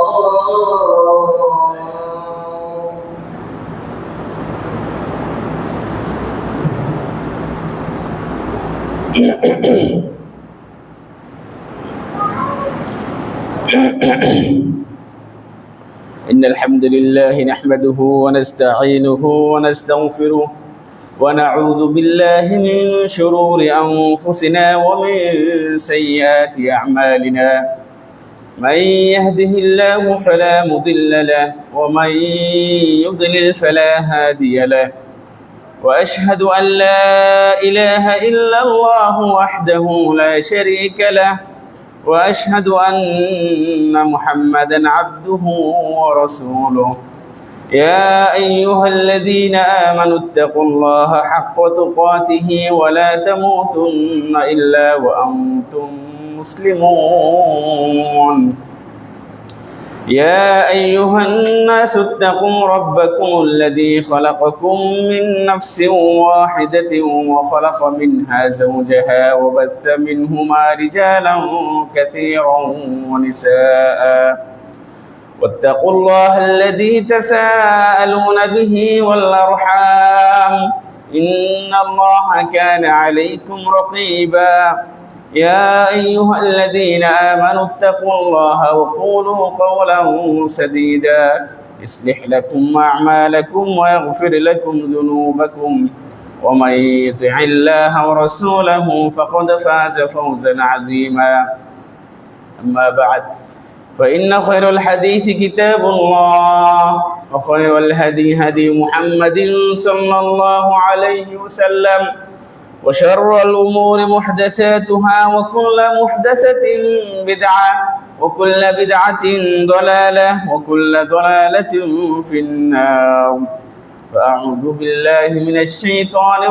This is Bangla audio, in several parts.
إن الحمد لله نحمده ونستعينه ونستغفره ونعوذ بالله من شرور أنفسنا ومن سيئات أعمالنا من يهده الله فلا مضل له ومن يضلل فلا هادي له وأشهد أن لا إله إلا الله وحده لا شريك له وأشهد أن محمدا عبده ورسوله يا أيها الذين آمنوا اتقوا الله حق تقاته ولا تموتن إلا وأنتم مسلمون يا أيها الناس اتقوا ربكم الذي خلقكم من نفس واحدة وخلق منها زوجها وبث منهما رجالا كثيرا ونساء واتقوا الله الذي تساءلون به والأرحام إن الله كان عليكم رقيبا يا أيها الذين آمنوا اتقوا الله وقولوا قولا سديدا يصلح لكم أعمالكم ويغفر لكم ذنوبكم ومن يطع الله ورسوله فقد فاز فوزا عظيما أما بعد فإن خير الحديث كتاب الله وخير الهدي هدي محمد صلى الله عليه وسلم وشر الأمور محدثاتها وكل محدثة بدعة وكل بدعة ضلالة وكل ضلالة في النار فأعوذ بالله من الشيطان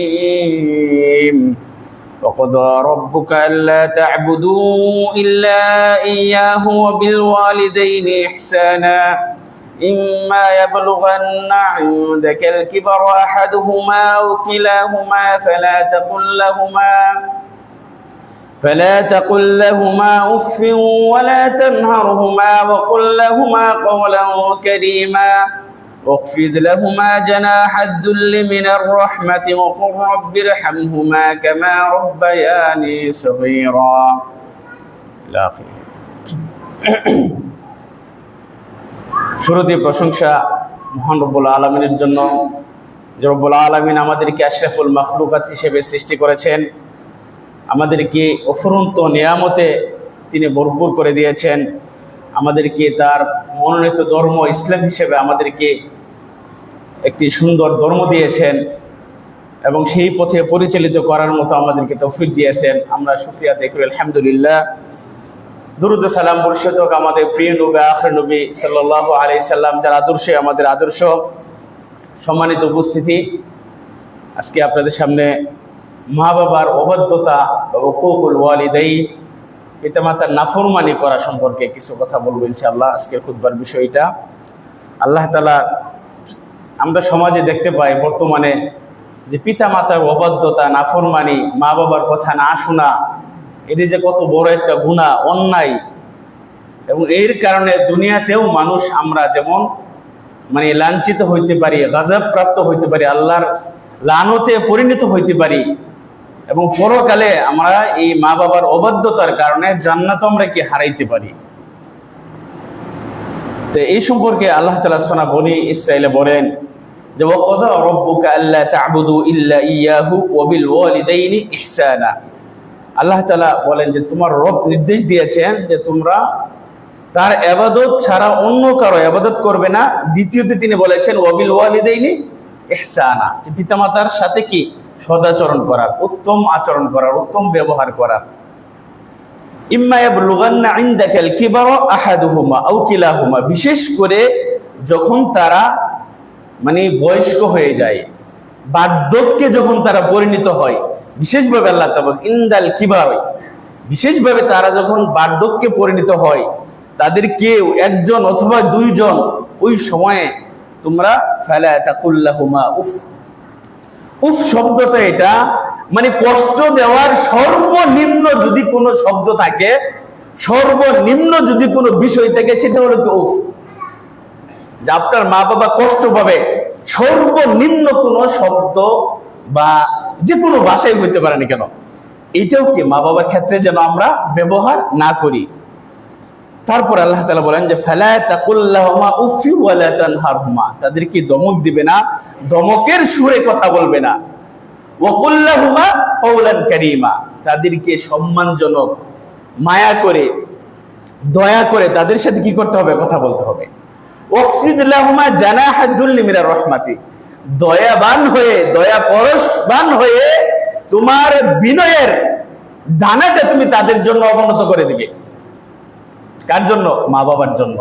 الرجيم وقضى ربك ألا تعبدوا إلا إياه وبالوالدين إحسانا إما يبلغن عندك الكبر أحدهما أو كلاهما فلا تقل لهما أف ولا تنهرهما وقل لهما قولا كريما واخفض لهما جناح الذل من الرحمة وقل رب ارحمهما كما ربياني صغيرا إلى آخره। শুরুতে প্রশংসা মহান রব্বুল আলামিনের জন্য, যে রব্বুল আলামিন আমাদেরকে আশরাফুল মাখলুকাত হিসেবে সৃষ্টি করেছেন, আমাদেরকে অফুরন্ত নিয়ামতে তিনি ভরপুর করে দিয়েছেন, আমাদেরকে তার মনোনীত ধর্ম ইসলাম হিসেবে আমাদেরকে একটি সুন্দর ধর্ম দিয়েছেন এবং সেই পথে পরিচালিত করার মতো আমাদেরকে তৌফিক দিয়েছেন। আমরা শুকরিয়া আদায় করি আলহামদুলিল্লাহ। দুরুদ ও সালাম বর্ষিত হোক আমাদের প্রিয় নবী আখির নবী সাল্লাল্লাহু আলাইহি সাল্লাম, যার আদর্শে আমাদের আদর্শ। সম্মানিত উপস্থিতি, আজকে আপনাদের সামনে মা বাবার অবাধ্যতা ও হুকুকুল ওয়ালিদাইন, পিতামাতার নাফরমানি করা সম্পর্কে কিছু কথা বলবো ইনশাআল্লাহ। আজকের খুতবার বিষয়টা, আল্লাহ তাআলা আমরা সমাজে দেখতে পাই বর্তমানে যে পিতামাতার অবাধ্যতা, নাফরমানি, মা বাবার কথা না শোনা, এটি যে কত বড় একটা গুনাহ, অন্যায়, এবং এর কারণে দুনিয়াতেও মানুষ আমরা যেমন লাঞ্ছিত হইতে পারি, গজব প্রাপ্ত হইতে পারি, আল্লাহর লানতে পরিণত হইতে পারি, এবং পরকালে আমরা এই মা বাবার অবাধ্যতার কারণে জান্নাত আমরা কি হারাইতে পারি। তো এই সম্পর্কে আল্লাহ তাআলা সূরা বনী ইসরাঈলে বলেন যে ওয়াকাযা রাব্বুকা আল্লা তা'বুদু ইল্লা ইয়াহু ওয়া বিল ওয়ালিদাইনি ইহসানা। আল্লাহ তাআলা বলেন যে তোমার রব নির্দেশ দিয়েছেন যে তোমরা তার ইবাদত ছাড়া অন্য কারো ইবাদত করবে না। দ্বিতীয়তে তিনি বলেছেন ওয়া বিল ওয়ালিদাইনি ইহসানা, যে পিতামাতার সাথে কি সদাচরণ করার, উত্তম আচরণ করার, উত্তম ব্যবহার করার। ইম্মা ইয়াবলুগান্না ইনদাকাল কিবারা আহাদুহুমা আও কিলাহুমা, বিশেষ করে যখন তারা বয়স্ক হয়ে যায়, বার্ধক্যে যখন তারা পরিণত হয়, বিশেষভাবে আল্লাহ তাআলা ইনদাল কিবার, বিশেষভাবে তারা যখন বার্ধক্যে পরিণত হয়, তাদের কেউ একজন অথবা দুইজন, ওই সময়ে তোমরা ফালা তাকুল লাহুমা উফ। উফ শব্দটা এটা কষ্ট দেওয়ার সর্বনিম্ন যদি কোনো শব্দ থাকে, সর্বনিম্ন যদি কোনো বিষয় থাকে সেটা হলো কি উফ, যে আপনার মা বাবা কষ্ট পাবে, সর্বনিম্ন কোনো শব্দ বা যে কোনো ভাষাই হইতে পারে না কেন, এটাও কি মা বাবার ক্ষেত্রে যেন আমরা ব্যবহার না করি। তারপর আল্লাহ তাআলা বলেন যে ফালা তাকুল্লাহুমা উফি ওয়ালা তানহারহুমা, তাদেরকে দমক দিবে না, দমকের সুরে কথা বলবে না। ওয়া কুল্লাহুমা কাওলান কারীমা, তাদেরকে সম্মানজনক, মায়া করে, দয়া করে তাদের সাথে কি করতে হবে, কথা বলতে হবে। ওয়াকফিদ লাহুমা জানাহাদ যুল্লি মিনার রাহমাতি, দয়াবান হয়ে, দয়া পরশবান হয়ে তোমার বিনয়ের দানাটা তুমি তাদের জন্য অবনত করে দিবে। কার জন্য? মা বাবার জন্য,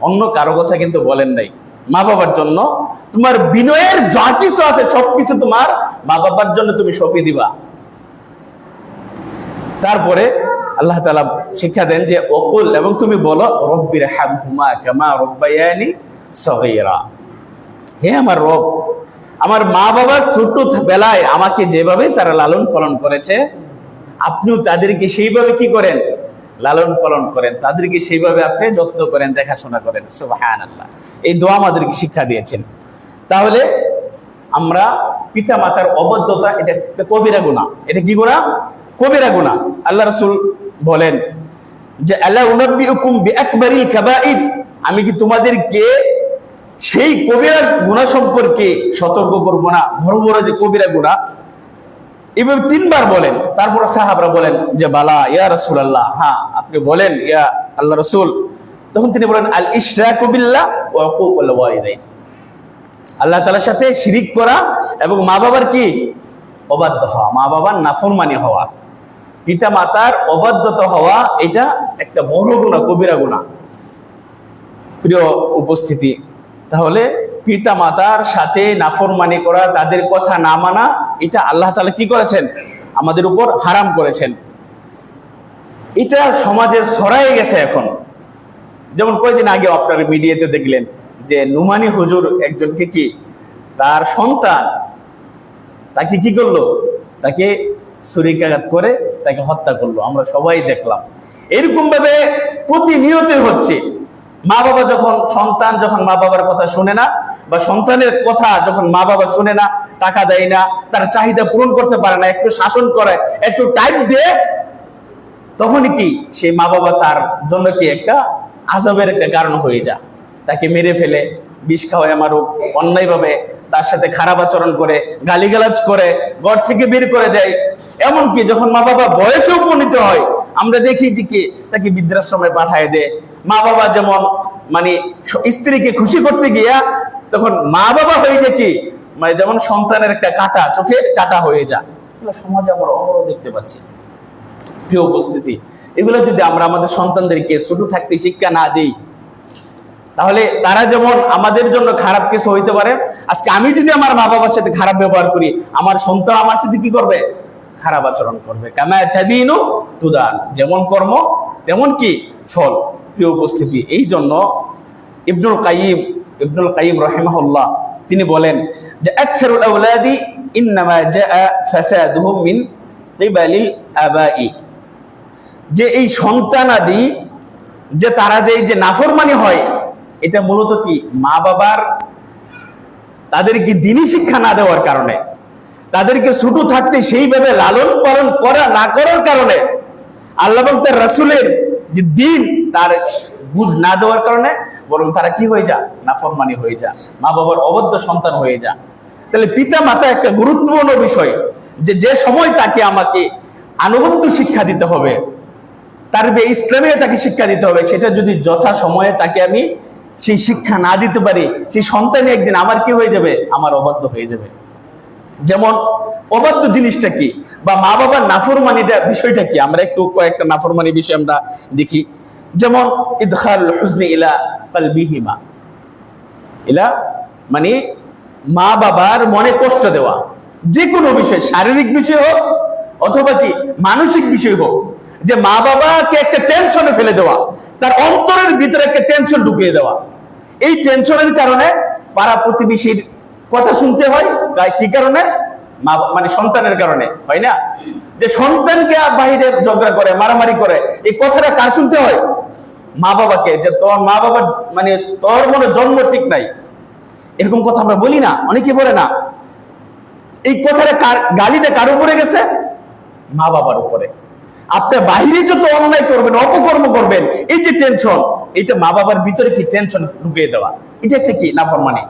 অন্য কারো কথা কিন্তু বলেন নাই, মা বাবার জন্য। তোমার বিনয়ের যা কিছু আছে সবকিছু তোমার মা বাবার জন্য তুমি সঁপে দিবা। তারপরে আল্লাহ তাআলা শিক্ষা দেন যে ওকুল, এবং তুমি বলো রব্বির হামহুমা কামা রব্বায়ানি সগীরা, হে আমার রব, আমার মা বাবা ছোট বেলায় আমাকে যেভাবে তারা লালন পালন করেছে, আপনিও তাদেরকে সেইভাবে কি করেন, লালন পালন করেন, তাদেরকে সেইভাবে আপনি যত্ন করেন, দেখাশোনা করেন। সুবহানাল্লাহ, এই দোয়া আমাদেরকে শিক্ষা দিয়েছেন। তাহলে আমরা পিতা মাতার অবাধ্যতা এটা একটা কবিরা গুনাহ। এটা কি গুনাহ? কবিরা গুনাহ। আল্লাহ রাসূল বলেন যে আলা উনাব্বিউকুম বিআকবারিল কাবাইর, আমি কি তোমাদেরকে সেই কবিরা গুনাহ সম্পর্কে সতর্ক করব না? বড় বড় যে কবিরা গুনাহ, এভাবে 3 বার বলেন। তারপর সাহাবারা বলেন যে বালা ইয়া রাসূলুল্লাহ, হ্যাঁ আপনি বলেন ইয়া আল্লাহ রাসূল। তখন তিনি বলেন আল ইশরাকু বিল্লাহ ওয়া উকুকুল ওয়ালিদাইন, আল্লাহ তাআলার সাথে শিরিক করা এবং মা বাবার কি অবাধ্য হওয়া, মা বাবার নাফরমানি হওয়া, পিতা মাতার অবাধ্যতা হওয়া, এটা একটা বড় গুনাহ, কবিরা গুনাহ। প্রিয় উপস্থিতি, তাহলে পিতা মাতার সাথে নাফরমানি করা, তাদের কথা না মানা, এটা আল্লাহ তাআলা কি করেছেন, আমাদের উপর হারাম করেছেন। এটা সমাজে ছড়াই গেছে এখন। যেমন কয়েকদিন আগে আপনার মিডিয়াতে দেখলেন যে নুমানি হুজুর একজনকে কি তার সন্তান তাকে কি করলো, তাকে ছুরিকাঘাত করে তাকে হত্যা করলো, আমরা সবাই দেখলাম। এরকম ভাবে প্রতিনিয়ত হচ্ছে। মা বাবা যখন, সন্তান যখন মা বাবার কথা শুনে না, বা সন্তানের কথা যখন মা বাবা শুনে না, টাকা দেয় না, তার চাহিদা পূরণ করতে পারে না, একটু শাসন করে, একটু টাইপ দেয়, তখনই কি সেই মা বাবা তার জন্য কি একটা আযাবের একটা কারণ হয়ে যায়। তাকে মেরে ফেলে, বিষ খাওয়ায়, মারুক, অন্যায়ভাবে তার সাথে খারাপ আচরণ করে, গালিগালাজ করে, ঘর থেকে বের করে দেয়। এমনকি যখন মা বাবা বয়সে উপনীত হয়, আমরা দেখি যে কি তাকে বৃদ্ধাশ্রমে পাঠায় দেয়। মা বাবা যেমন মানে স্ত্রীকে খুশি করতে গিয়া তখন মা বাবা হয়ে যায় কি, মানে যেমন সন্তানের একটা কাঁটা, চোখের কাঁটা হয়ে যায়। এগুলো সমাজে আমরা অহরহ দেখতে পাচ্ছি। প্রিয় উপস্থিতি, এগুলো যদি আমরা আমাদের সন্তানদেরকে ছোট থাকতে শিক্ষা না দিই, তাহলে তারা যেমন আমাদের জন্য খারাপ কিছু হইতে পারে। আজকে আমি যদি আমার মা বাবার সাথে খারাপ ব্যবহার করি, আমার সন্তান আমার সাথে কি করবে, খারাপ আচরণ করবে। কামা তাদিনু তুদান, যেমন কর্ম তেমন কি ফল। প্রিয় উপস্থিতি, এই জন্য ইবনুল কাইয়িম রাহিমাহুল্লাহ তিনি বলেন যে আকসারুল আওলাদি ইন্নামা জাআ ফাসাদুহুম মিন কিবালিল আবাই, যে এই সন্তানাদি যে তারা যে নাফরমানি হয়, এটা মূলত কি মা বাবার তাদেরকে দ্বীনি শিক্ষা না দেওয়ার কারণে, তাদেরকে ছোট থাকতে সেইভাবে লালন পালন করা না করার কারণে, আল্লাহ এবং তার রাসূলের যে দ্বীন তার বুঝ না দেওয়ার কারণে, বরং তারা কি হয়ে যায়, নাফরমানি হয়ে যায়, মা বাবার অবাধ্য সন্তান হয়ে যায়। তাহলে পিতা মাতা একটা গুরুত্বপূর্ণ বিষয়, যে সময় তাকে আমাকে আনুগত্য শিক্ষা দিতে হবে, তার ইসলামে তাকে শিক্ষা দিতে হবে, সেটা যদি যথা সময়ে তাকে আমি সেই শিক্ষা না দিতে পারি, সেই সন্তানই একদিন আমার কি হয়ে যাবে, আমার অবাধ্য হয়ে যাবে। যেমন অবাধ্য জিনিসটা কি, বা মা বাবার নাফরমানিটা বিষয়টা কি, আমরা একটু কয়েকটা নাফরমানি বিষয় আমরা দেখি। যেমন ইদখালুল হুজনি ইলা কলবিহিমা, ইলা মানে মা বাবার মনে কষ্ট দেওয়া, যে কোনো বিষয়, শারীরিক বিষয় হোক অথবা কি মানসিক বিষয় হোক, যে মা বাবাকে একটা টেনশনে ফেলে দেওয়া, তার অন্তরের ভিতরে একটা টেনশন ঢুকিয়ে দেওয়া। এই টেনশনের কারণে পাড়া প্রতিবেশীর কথা শুনতে হয়, কি কারণে, মানে সন্তানের কারণে, হয় না? যে সন্তানকে বাহিরে ঝগড়া করে, মারামারি করে, এই কথাটা কার শুনতে হয়? মা বাবাকে। যে তোর মা বাবার মানে তোর মনে জন্ম ঠিক নাই, এরকম কথা আমরা বলি না? অনেকে বলে না? এই কথাটা গালিটা কার উপরে গেছে? মা বাবার উপরে। আপনি বাহিরে যত অন্যায় করবেন, অপকর্ম করবেন, এই যে টেনশন, এটা মা বাবার ভিতরে কি টেনশন ঢুকিয়ে দেওয়া, এটা একটা কি নাফরমানি।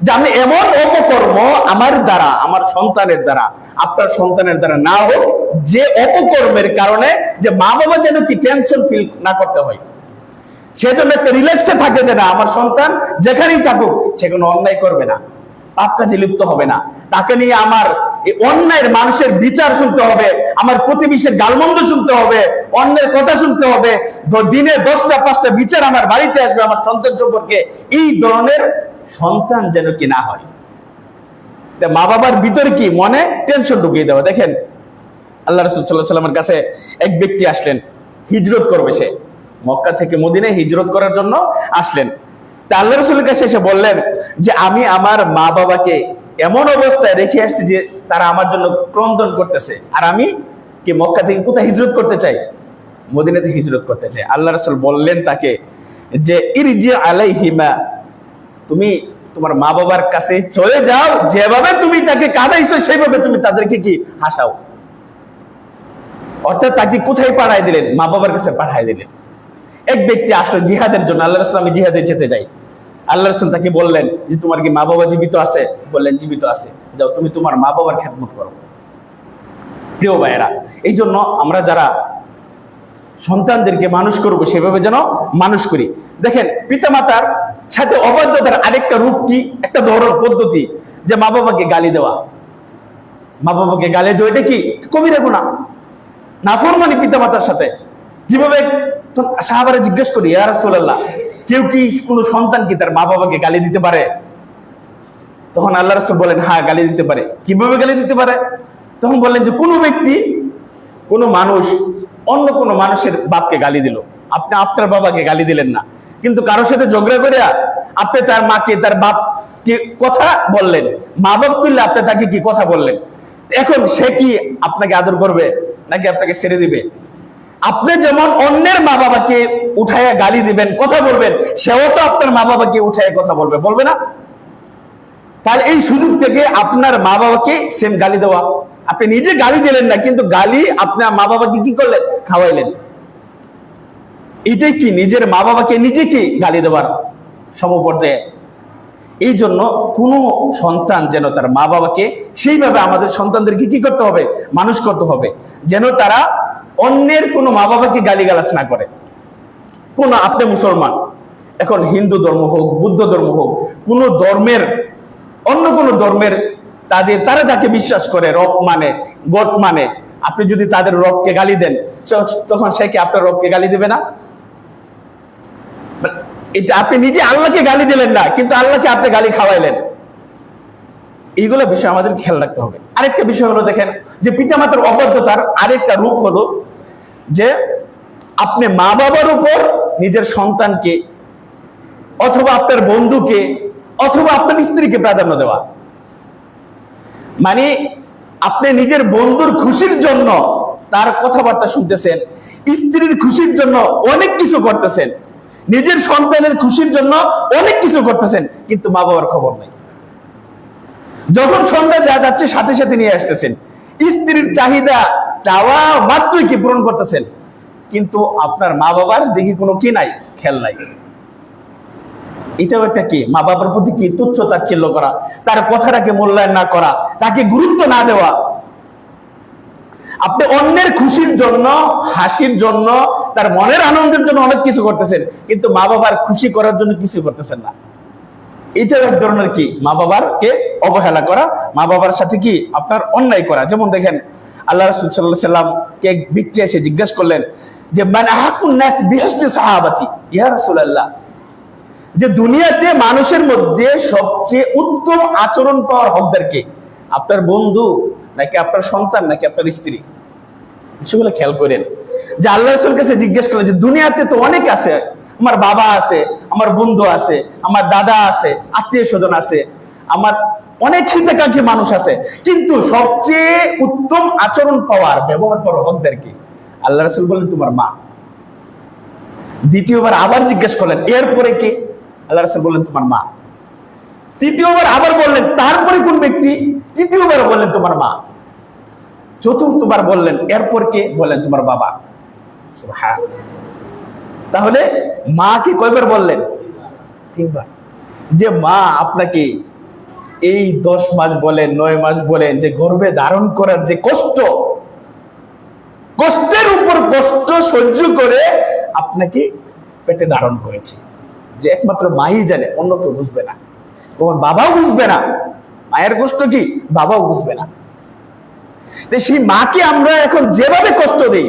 যে আমি এমন অপকর্ম আমার দ্বারা, আমার সন্তানের দ্বারা, আপনার সন্তানের দ্বারা না হোক, যে অপকর্মের কারণে যে মা বাবা যেন কি টেনশন ফিল না করতে হয়, সেজন্য একটা রিল্যাক্সে থাকে যে না, আমার সন্তান যেখানেই থাকুক সে কোনো অন্যায় করবে না, পাপ কাজে লিপ্ত হবে না। তাকে নিয়ে আমার এই অন্যায়ের মানুষের বিচার শুনতে হবে, আমার প্রতিবেশীর গালমন্দ শুনতে হবে, অন্যের কথা শুনতে হবে, দিনে 10টা 5টা বিচার আমার বাড়িতে আসবে আমার সন্তান সম্পর্কে। এই ধরনের সন্তান যেন কি না হয়। মা বাবার ভিতরে কি মনে টেনশন ঢুকিয়ে দেওয়া। দেখেন আল্লাহ রাসূল সাল্লাল্লাহু আলাইহি ওয়াসাল্লামের কাছে এক ব্যক্তি আসলেন, হিজরত করবে, সে মক্কা থেকে মদিনায় হিজরত করার জন্য আসলেন। তা আল্লাহ রাসূলের কাছে এসে বললেন যে আমি আমার মা বাবাকে এমন অবস্থায় রেখে আসছি যে তারা আমার জন্য ক্রন্দন করতেছে, আর আমি কি মক্কা থেকে কোথায় হিজরত করতে চাই? মদিনাতে হিজরত করতে চাই। আল্লাহ রাসূল বললেন তাকে যে ইরজি আলাইহিমা, তুমি তোমার মা বাবার কাছে চলে যাও, যেভাবে তুমি তাকে কাঁদাইছো সেইভাবে তুমি তাদেরকে কি হাসাও। অর্থাৎ তাকে কোথায় পাঠাই দিলেন? মা বাবার কাছে পাঠাই দিলেন। এক ব্যক্তি আসলো জিহাদের জন্য, আল্লাহ রাসূল আমি জিহাদে যেতে যাই। আল্লাহ রাসূল তাকে বললেন যে তোমার কি মা বাবা জীবিত আছে? বললেন জীবিত আছে, যাও তুমি তোমার মা বাবার খেদমত করো। প্রিয় ভাইয়েরা, এই জন্য আমরা যারা সন্তানদেরকে মানুষ করবো সেভাবে যেন মানুষ করি। দেখেন পিতামাতার সাথে অবাধ্যতার আরেকটা রূপ কি, একটা ধরন পদ্ধতি, যে মা বাবাকে গালি দেওয়া। মা বাবাকে গালি দেওয়া এটা কি কবিরা গুনাহ, নাফরমানি পিতামাতার সাথে। যেভাবে সাহাবারা জিজ্ঞেস করি, ইয়া রাসূলুল্লাহ, কেউ কি কোনো সন্তান কি তার মা বাবাকে গালি দিতে পারে? তখন আল্লাহ রাসূল বলেন হ্যাঁ, গালি দিতে পারে। কিভাবে গালি দিতে পারে? তখন বললেন যে কোনো ব্যক্তি, কোনো মানুষ অন্য কোনো মানুষের বাপকে গালি দিল, আপনি আপনার বাবাকে গালি দিলেন না, কিন্তু কারোর সাথে ঝগড়া করে আপনি তার মাকে, তার বাপকে কথা বললেন, মা বাপ তুললে আপনি তাকে কি কথা বললেন, এখন সে কি আপনাকে আদর করবে নাকি আপনাকে ছেড়ে দিবে? আপনি যেমন অন্যের মা বাবাকে উঠাইয়া গালি দিবেন, কথা বলবেন, সেও তো আপনার মা বাবাকে উঠাইয়া কথা বলবে, বলবে না? তাহলে এই সুযোগ থেকে আপনার মা বাবাকে সেম গালি দেওয়া। আপনি নিজে গালি দিলেন না, কিন্তু গালি আপনার মা বাবাকে কি করলেন? খাওয়াইলেন। এটাই কি নিজের মা বাবাকে নিজে কি গালি দেওয়ার সমপর্যায়ে। এই জন্য কোন সন্তান যেন তার মা বাবাকে সেইভাবে, আমাদের সন্তানদেরকে কি করতে হবে? মানুষ করতে হবে, যেন তারা অন্যের কোনো মা বাবাকে গালিগালাজ না করে। কোন আপনি মুসলমান, এখন হিন্দু ধর্ম হোক, বুদ্ধ ধর্ম হোক, কোন ধর্মের, অন্য কোন ধর্মের তারা যাকে বিশ্বাস করে, রব মানে, গড মানে, আপনি যদি তাদের রবকে গালি দেন, তখন সে কি আপনার রবকে গালি দেবে না? এটা আপনি নিজে আল্লাহকে গালি দিলেন না, কিন্তু আল্লাহকে আপনি গালি খাওয়াইলেন। এইগুলো বিষয় আমাদের খেয়াল রাখতে হবে। আরেকটা বিষয় হলো, দেখেন যে পিতামাতার অবাধ্যতার আরেকটা রূপ হলো যে আপনি মা বাবার উপর নিজের সন্তানকে অথবা আপনার বন্ধুকে অথবা আপনার স্ত্রীকে প্রাধান্য দেওয়া। মানে আপনি নিজের বন্ধুর খুশির জন্য তার কথাবার্তা শুনতেছেন, স্ত্রীর খুশির জন্য অনেক কিছু করতেছেন, নিজের সন্তানের খুশির জন্য অনেক কিছু করতেছেন, কিন্তু মা বাবার খবর নাই। যখন সন্ধ্যা যা যাচ্ছে সাথে সাথে নিয়ে আসতেছেন, স্ত্রীর চাহিদা চাওয়া মাত্রই কি পূরণ করতেছেন, কিন্তু আপনার মা বাবার দেখি কোনো কি নাই, খেয়াল নাই। এটাও একটা কি মা বাবার প্রতি কি তুচ্ছ তাচ্ছিল্য করা, তার কথাটাকে মূল্যায়ন না করা, তাকে গুরুত্ব না দেওয়া। আপনি অন্যের খুশির জন্য, হাসির জন্য, তার মনের আনন্দের জন্য অনেক কিছু করতেছেন, কিন্তু মা বাবার খুশি করার জন্য কিছু করতেছেন না। এটাও এক ধরনের কি মা বাবারকে অবহেলা করা, মা বাবার সাথে কি আপনার অন্যায় করা। যেমন দেখেন আল্লাহ রাসূল সাল্লাল্লাহু আলাইহি ওয়াসাল্লাম কে এক ব্যক্তি এসে জিজ্ঞাসা করলেন যে মান আহাকুন নাস বিহুসনি সাহাবাতি, ইয়া রাসূলুল্লাহ, যে দুনিয়াতে মানুষের মধ্যে সবচেয়ে উত্তম আচরণ পাওয়ার হকদার কে? আপনার বন্ধু নাকি আপনার সন্তান নাকি আপনার স্ত্রী? সেগুলো খেয়াল করেন। যে আল্লাহ রাসূলের কাছে জিজ্ঞেস করলেন যে দুনিয়াতে তো অনেক আছে, আমার বাবা আছে, আমার বন্ধু আছে, আমার দাদা আছে, আত্মীয় স্বজন আছে, আমার অনেক হিতাকাঙ্ক্ষী মানুষ আছে, কিন্তু সবচেয়ে উত্তম আচরণ পাওয়ার ব্যবহার করো হকদার কি? আল্লাহ রাসূল বললেন তোমার মা। দ্বিতীয়বার আবার জিজ্ঞেস করলেন এরপরে কে? আল্লাহ রাসূল বললেন তোমার মা। তৃতীয়বার আবার বললেন তারপরে কোন ব্যক্তি? তৃতীয়বার বললেন তোমার মা। চতুর্থবার বললেন এরপর কে? বললেন তোমার বাবা। সুবহানাল্লাহ। তাহলে মাকে কয়বার বললেন? 3 বার। যে মা আপনাকে এই 10 মাস বলেন 9 মাস বলেন যে গর্ভে ধারণ করার যে কষ্ট, কষ্টের উপর কষ্ট সহ্য করে আপনাকে পেটে ধারণ করেছে, যে একমাত্র মাই জানে, অন্য কেউ বুঝবে না, তোমার বাবাও বুঝবে না। মায়ের কষ্ট কি বাবাও বুঝবে না। সেই মাকে আমরা এখন যেভাবে কষ্ট দিই,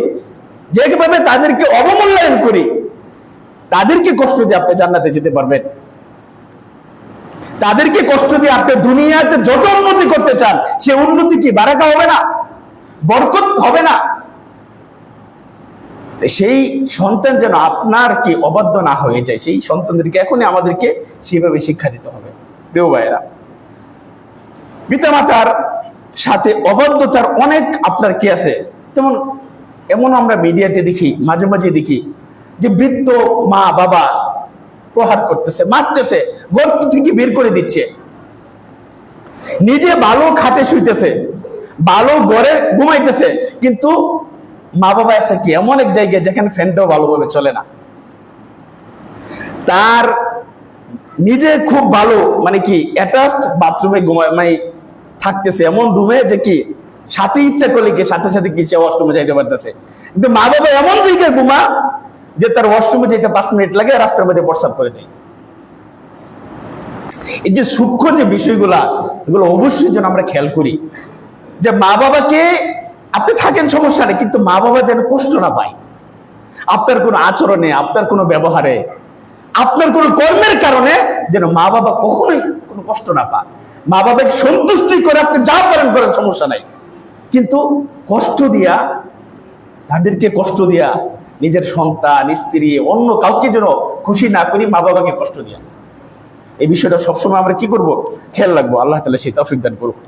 যেভাবে তাদেরকে অবমূল্যায়ন করি, তাদেরকে কষ্ট দিয়ে আপনি জান্নাতে যেতে পারবেন? তাদেরকে কষ্ট দিয়ে আপনি দুনিয়াতে যত উন্নতি করতে চান, সে উন্নতি কি বারাকা হবে না? বরকত হবে না? সেই সন্তান যেন আপনার কি অবাধ্য না হয়ে যায়, সেই সন্তানদেরকে এখনই আমাদেরকে সেইভাবে শিক্ষা দিতে হবে। প্রিয় ভাইয়েরা, পিতামাতার সাথে অবাধ্যতার অনেক আপনার কি আছে, যেমন এমন আমরা মিডিয়াতে দেখি, মাঝে মাঝে দেখি যে বৃদ্ধ মা বাবা প্রহার করতেছে, মারতেছে, ঘর থেকে বের করে দিচ্ছে, নিজে ভালো খাটে শুইতেছে, ভালো ঘরে ঘুমাইতেছে, কিন্তু মা বাবা আছে কি এমন এক জায়গায় যেখানে ফ্যানটাও ভালোভাবে চলে না। তার নিজে খুব ভালো মানে কি অ্যাটাচড বাথরুমে ঘুমায়, মানে থাকতেছে এমন রুমে যে কি সাথে ইচ্ছা করলে কি সাথে সাথে কি সে ওয়াশরুমে যাইতে পারতেছে, কিন্তু মা বাবা এমন জায়গায় ঘুমা যে তার ওয়াশরুমে যেতে 5 মিনিট লাগে, রাস্তার মধ্যে প্রস্রাব করে দেয়। এই যে সূক্ষ্ম যে বিষয়গুলা, এগুলো অবশ্যই যেন আমরা খেয়াল করি, যে মা বাবাকে আপনি থাকেন সমস্যা নেই, কিন্তু মা বাবা যেন কষ্ট না পায় আপনার কোনো আচরণে, আপনার কোনো ব্যবহারে, আপনার কোনো কর্মের কারণে, যেন মা বাবা কখনোই কোনো কষ্ট না পায়। মা বাবাকে সন্তুষ্টি করে আপনি যা পারেন করেন, সমস্যা নাই, কিন্তু কষ্ট দিয়া, তাদেরকে কষ্ট দিয়া নিজের সন্তান, স্ত্রী, অন্য কাউকে যেন খুশি না করি, মা বাবাকে কষ্ট দিয়া। এই বিষয়টা সবসময় আমরা কি করব, খেয়াল রাখবো। আল্লাহ তাআলা সেই তৌফিক দান করুক।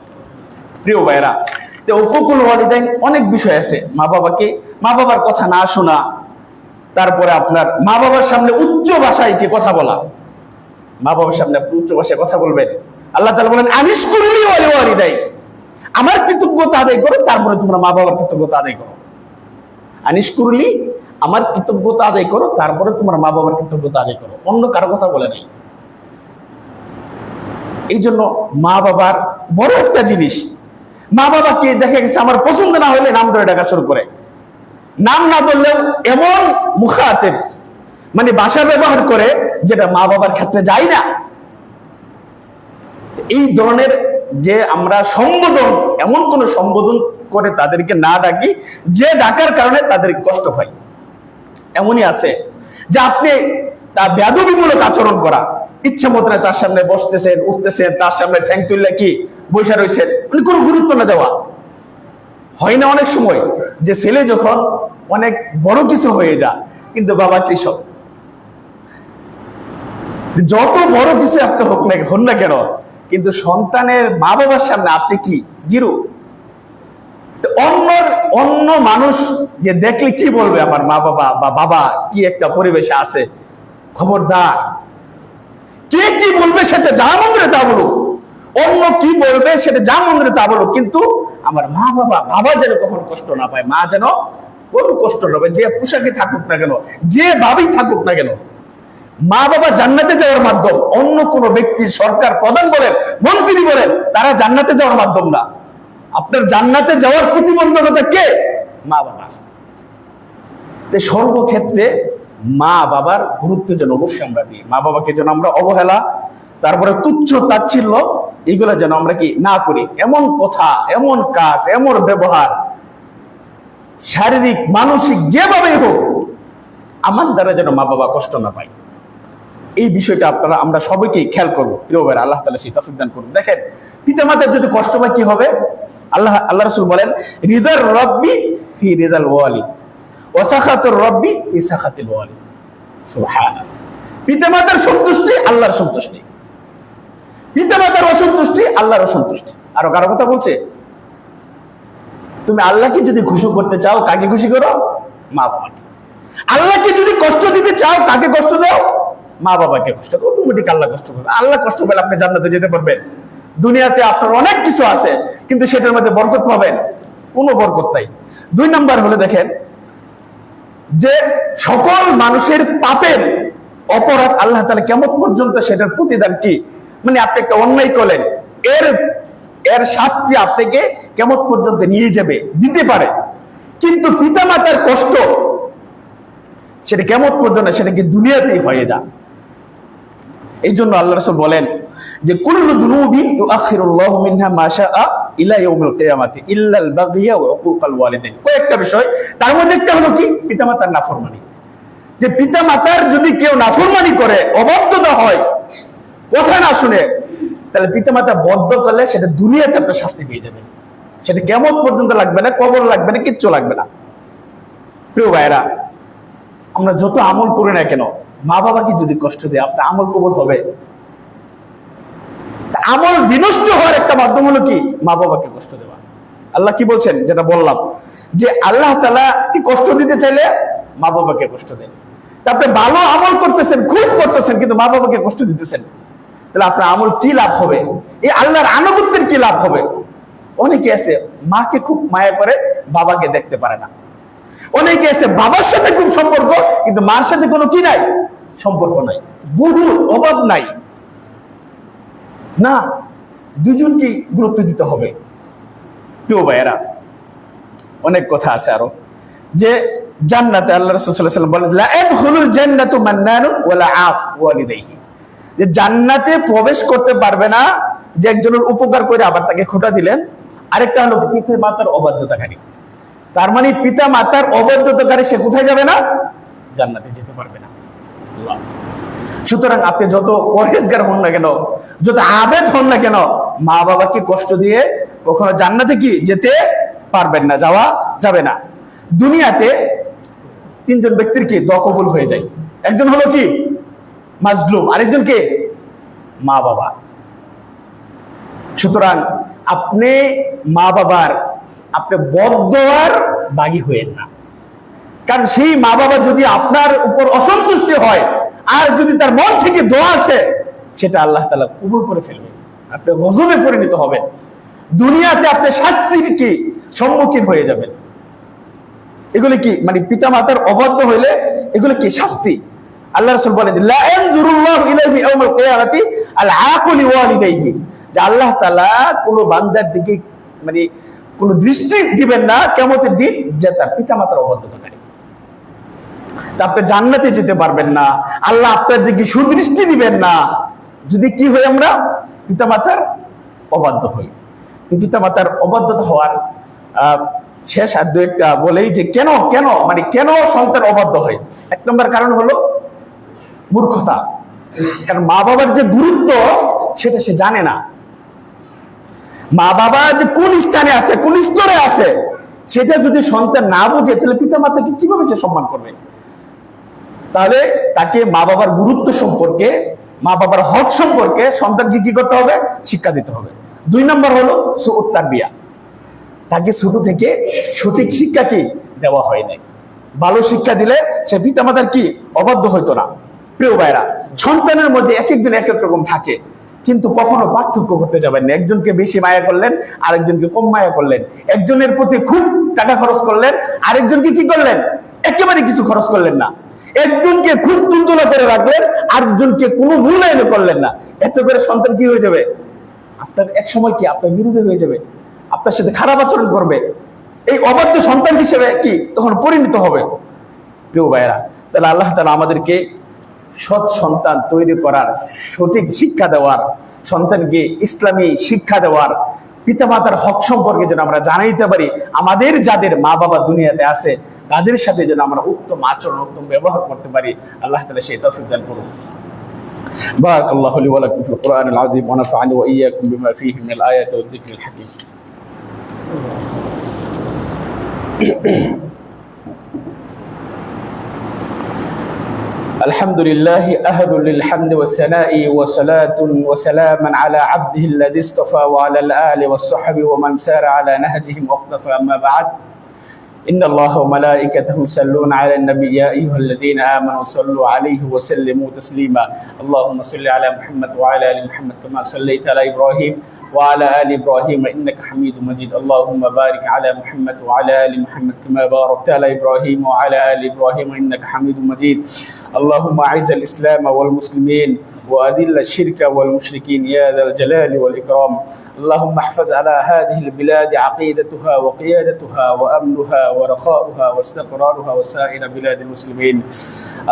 প্রিয় ভাইরা, তো উকুকুল ওয়ালিদাইন অনেক বিষয় আছে। মা বাবার কথা না শোনা, তারপরে আপনার মা বাবার সামনে উচ্চ ভাষায় কি কথা বলা, মা বাবার সামনে আপনি উচ্চ ভাষায় কথা বলবেন। আল্লাহ তাআলা বলেন আনিশকুরলি ওয়া লিওয়ালিদাই, আমার কৃতজ্ঞতা আদায় করো, তারপরে তোমরা মা বাবার কৃতজ্ঞতা আদায় করো। আনিশকুরলি, আমার কৃতজ্ঞতা আদায় করো, তারপরে তোমার মা বাবার কৃতজ্ঞতা আদায় করো, অন্য কারো কথা বলে নাই। এই জন্য মা বাবার বড় একটা জিনিস, মা বাবাকে দেখা গেছে আমার পছন্দ না হলে নাম ধরে ডাকা শুরু করে, নাম না ধরলেও এমন মুখাতেব মানে ভাষা ব্যবহার করে যেটা মা বাবার ক্ষেত্রে যায় না। এই ধরনের যে আমরা সম্বোধন, এমন কোন সম্বোধন করে তাদেরকে না ডাকি যে ডাকার কারণে তাদের কষ্ট হয়। এমনই আছে যে আপনি তা বেয়াদবিমূলক আচরণ করা, ইচ্ছা মতো তার সামনে বসতেছেন, উঠতেছেন, তার সামনে ঠ্যাং তুললে কি বসে রয়েছেন, মানে কোনো গুরুত্ব না দেওয়া। হয় না অনেক সময় যে ছেলে যখন অনেক বড় কিছু হয়ে যায়, কিন্তু বাবা কৃষক, যত বড় কিছু আপনি হন না কেন, কিন্তু সন্তানের মা বাবার সামনে আপনি কি জিরো। অন্য মানুষ যে দেখলে কি বলবে, আমার মা বাবা বা বাবা কি একটা পরিবেশে আছে, খবরদার কে কি বলবে সেটা যা মন্দিরে তা বলুক, অন্য কি বলবে সেটা যা মন্দিরে তা বলুক, কিন্তু আমার মা বাবা যেন কখনো কষ্ট না পায়, মা যেন কোনো কষ্ট না পায়, যে পোশাকে থাকুক না কেন, যে ভাবেই থাকুক না কেন। মা বাবা জান্নাতে যাওয়ার মাধ্যম, অন্য কোন ব্যক্তি, সরকার প্রধান বলেন, মন্ত্রী বলেন, তারা জান্নাতে যাওয়ার মাধ্যম না। আপনার জান্নাতে যাওয়ার প্রতিবন্ধকতা কে? মা বাবা। সর্বক্ষেত্রে মা বাবার গুরুত্ব যেন অবশ্যই আমরা দিই, মা বাবাকে যেন আমরা অবহেলা, তারপরে তুচ্ছ তাচ্ছিল্য, এইগুলা যেন আমরা কি না করি। এমন কথা, এমন কাজ, এমন ব্যবহার, শারীরিক মানসিক যেভাবেই হোক, আমার দ্বারা যেন মা বাবা কষ্ট না পায়। এই বিষয়টা আমরা সবাইকে খেয়াল করবো। প্রিয় ভাইরা, আল্লাহ তাআলা সেই তৌফিক দান করুন। দেখেন, পিতামাতার যদি কষ্ট পায় কি হবে, আল্লাহ রাসূল বলেন রিদার রব্বি ফি রিদাল ওয়ালিদ ওয়া সাখাতুর রব্বি ফি সাখাতিল ওয়ালিদ। সুবহানাল্লাহ। পিতামাতার সন্তুষ্টি আল্লাহর সন্তুষ্টি, পিতামাতার অসন্তুষ্টি আল্লাহর অসন্তুষ্টি। আরো কারো কথা বলছে, তুমি আল্লাহকে যদি খুশি করতে চাও কাকে খুশি করো? মা বাবাকে। আল্লাহকে যদি কষ্ট দিতে চাও কাকে কষ্ট দাও? মা বাবাকে কষ্ট দাও। অটোমেটিক আল্লাহ কষ্ট করবে। আল্লাহ কষ্ট পেলে আপনি জান্নাতে যেতে পারবেন। দুনিয়াতে আপনার অনেক কিছু আছে, কিন্তু সেটার মধ্যে বরকত পাবেন? কোনো বরকত নাই। 2 নাম্বার হলে দেখেন যে সকল মানুষের পাপের অপরাধ আল্লাহ তাআলা কিয়ামত পর্যন্ত সেটার প্রতিদান কি, মানে আপনি একটা অন্যায় করলেন, এর শাস্তি আপনাকে কিয়ামত পর্যন্ত নিয়ে যাবে, দিতে পারে। কিন্তু পিতামাতার কষ্ট সেটা কিয়ামত পর্যন্ত, সেটা কি দুনিয়াতেই হয়ে যায়। এই জন্য আল্লাহ রাসূল বলেন যে কুল্লু যুনুবিন ইউআখিরুল্লাহু মিনহা মা শাআ ইলা ইয়াউমিল কিয়ামাতি ইল্লাল বাগিয়া ওয়া উকুকাল ওয়ালিদাইন। কয়েকটা বিষয়, তার মধ্যে একটা হলো কি, পিতামাতার নাফরমানি। যে পিতামাতার যদি কেউ নাফরমানি করে, অবাধ্যতা হয়, কথা না শুনে, তাহলে পিতামাতা বদ্ধ করলে সেটা দুনিয়াতে আপনি শাস্তি পেয়ে যাবেন। সেটা কিয়ামত পর্যন্ত লাগবে না, কবর লাগবে না, কিচ্ছু লাগবে না। প্রিয় ভাইরা, আমরা যত আমল করি না কেন, মা বাবাকে যদি কষ্ট দেয় আপনার আমল কবুল হবে? আমল বিনষ্ট হওয়ার একটা মাধ্যম হলো কি, মা বাবাকে কষ্ট দেওয়া। আল্লাহ কি বলছেন, যেটা বললাম যে আল্লাহ তাআলা কি কষ্ট দিতে চাইলে মা বাবাকে কষ্ট দেন। তারপরে ভালো আমল করতেছেন, খুব করতেছেন, কিন্তু মা বাবাকে কষ্ট দিতেছেন, তাহলে আপনার আমল কি লাভ হবে? এই আল্লাহর আনুগত্যের কি লাভ হবে? অনেকে আছে মাকে খুব মায়া করে, বাবাকে দেখতে পারে না। অনেকে আছে বাবার সাথে খুব সম্পর্ক, কিন্তু মার সাথে কোনো কি নাই, সম্পর্ক নাই, বহু অভাব নাই। না, দুজনকে গুরুত্ব দিতে হবে। প্রিয় ভাইয়েরা, অনেক কথা আছে আরো, যে জান্নাতে আল্লাহ রাসূল সাল্লাল্লাহু আলাইহি ওয়াসাল্লাম বলেন লা ইয়াদখুলুল জান্নাতু মান্নানুন ওয়ালা আক ওয়ালিদাইহি, যে জান্নাতে প্রবেশ করতে পারবে না যে একজনের উপকার করে আবার তাকে খোঁটা দিলেন। আরেকটা হলো পিতা মাতার অবাধ্যতাকারী। তার মানে পিতা মাতার অবাধ্যতাকারী সে কোথায় যাবে না? জান্নাতে যেতে পারবে না। সুতরাং আপনি যত পরহেজগার হন না কেন, যত আবেদ হন না কেন, মা বাবাকে কষ্ট দিয়ে কখনো জান্নাতে কি যেতে পারবেন না, যাওয়া যাবে না। দুনিয়াতে 3 জন ব্যক্তির কি দোয়া কবুল হয়ে যায়। একজন হলো কি মাজলুম, আরেকজন কে মা বাবা। সুতরাং আপনি মা বাবার আপনি বদদোয়ার বাগী হয়েন না, কারণ সেই মা বাবা যদি আপনার উপর অসন্তুষ্ট হয় আর যদি তার মন থেকে দোয়া আসে, সেটা আল্লাহ তাআলা কবুল করে ফেলবে, আপনি গজবে পরিণত হবেন। দুনিয়াতে আপনি শাস্তির কি সম্মুখীন হয়ে যাবেন। এগুলো কি মানে পিতা মাতার অবাধ্য হইলে এগুলো কি শাস্তি। আল্লাহ রাসূল বলেন লা ইয়ানজুরুল্লাহু ইলাইহি ইয়াউমাল কিয়ামাতি আল আকুল লিওয়ালিদাইহি, যে আল্লাহ তাআলা কোন বান্দার দিকে মানে কোন দৃষ্টি দিবেন না কিয়ামতের দিন যে তার পিতা মাতার অবাধ্যতাকারী। তা আপনি জান্নাতে যেতে পারবেন না, আল্লাহ আপনার দিকে সুদৃষ্টি দিবেন না যদি কি হয়, আমরা পিতা মাতার অবাধ্য হই। পিতা মাতার অবাধ্যতা হওয়ার শেষ আর 2-একটা বলেই যে কেন কেন মানে কেন সন্তান অবাধ্য হয়। 1 নম্বর কারণ হলো মূর্খতা, কারণ মা বাবার যে গুরুত্ব সেটা সে জানে না। মা বাবা যে কোন স্থানে আছে, কোন স্তরে আছে, সেটা যদি সন্তান না বুঝে, তাহলে পিতা মাতাকে কিভাবে সে সম্মান করবে? তাহলে তাকে মা বাবার গুরুত্ব সম্পর্কে, মা বাবার হক সম্পর্কে সন্তানকে কি করতে হবে? শিক্ষা দিতে হবে। 2 নম্বর হলো সুউত তারবিয়া, তাকে ছোট থেকে সঠিক শিক্ষা কি দেওয়া হয় নাই। ভালো শিক্ষা দিলে সে পিতা মাতার কি অবাধ্য হইতো না। প্রিয় ভাইরা, সন্তানের মধ্যে এক একজন এক এক রকম থাকে, কিন্তু কখনো পার্থক্য করতে যাবেন না। একজনকে বেশি মায়া করলেন, আরেকজনকে কম মায়া করলেন। একজনের প্রতি খুব টাকা খরচ করলেন, আরেকজনকে কি করলেন? একেবারে কিছু খরচ করলেন না। একজনকে খুব তুলতুলা করে রাখলেন, আরেকজনকে কোনো মূল্যায়ন করলেন না। এত করে সন্তান কি হয়ে যাবে? আপনার এক সময় কি আপনার বিরোধী হয়ে যাবে, আপনার সাথে খারাপ আচরণ করবে। এই অবাধ্য সন্তান হিসেবে কি তখন পরিণত হবে। প্রিয় ভাইয়েরা, তাহলে আল্লাহ তাআলা আমাদেরকে সৎ সন্তান তৈরি করার, সঠিক শিক্ষা দেওয়ার, সন্তানকে ইসলামী শিক্ষা দেওয়ার, পিতামাতার হক সম্পর্কে যেন আমরা জানাইতে পারি। আমাদের যাদের মা বাবা দুনিয়াতে আছে তাদের সাথে যেন আমরা উত্তম আচরণ, উত্তম ব্যবহার করতে পারি। আল্লাহ তাআলা সেই তৌফিক দান করুন। বারাকাল্লাহু লি ওয়া লাকুম ফিল কুরআনিল আযীম ওয়া নাফা'নি ওয়া ইয়্যাকুম বিমা ফীহি মিনাল আয়াতি ওয়াদ যিকরিল হাকীম। الحمد لله أهل للحمد والثناء وصلاة وسلاما على عبده الذي اصطفى وعلى الآل والصحب ومن سار على نهجهم واقتفى. أما بعد، إن الله وملائكته يصلون على النبي يا أيها الذين آمنوا صلوا عليه وسلموا تسليما. اللهم صل على محمد وعلى آل محمد كما صليت على إبراهيم وعلى آل إبراهيم إنك حميد مجيد. اللهم بارك على محمد وعلى آل محمد كما باركت على إبراهيم وعلى آل إبراهيم إنك حميد مجيد. اللهم أعز الإسلام والمسلمين وأذل الشرك والمشركين يا ذا الجلال والإكرام. اللهم احفظ على هذه البلاد عقيدتها وقيادتها وأمنها ورخاؤها واستقرارها وسائر بلاد المسلمين.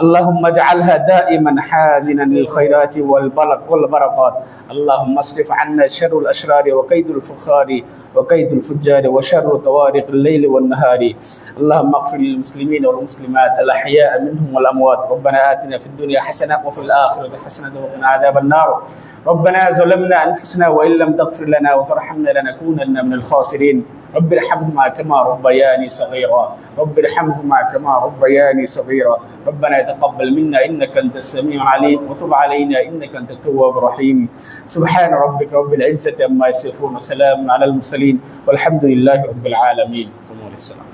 اللهم اجعلها دائما حازنا للخيرات والبركات. اللهم اصرف عنا شر الأشرار وكيد الفخار وكيد الفجار وشر طوارق الليل والنهار. اللهم اغفر للمسلمين والمسلمات الأحياء منهم والأموات. ربنا آتنا في الدنيا حسنة وفي الآخرة حسنة وقنا عذاب النار. ربنا ظلمنا أنفسنا وإن لم تغفر لنا وترحمنا لنكونن من الخاسرين. رب ارحمهما كما ربياني صغيرا. رب ارحمهما كما ربياني صغيرا. ربنا تقبل منا إنك أنت السميع العليم وتب علينا إنك أنت التواب الرحيم. سبحان ربك رب العزة عما يصفون وسلام على المرسلين والحمد لله رب العالمين. السلام.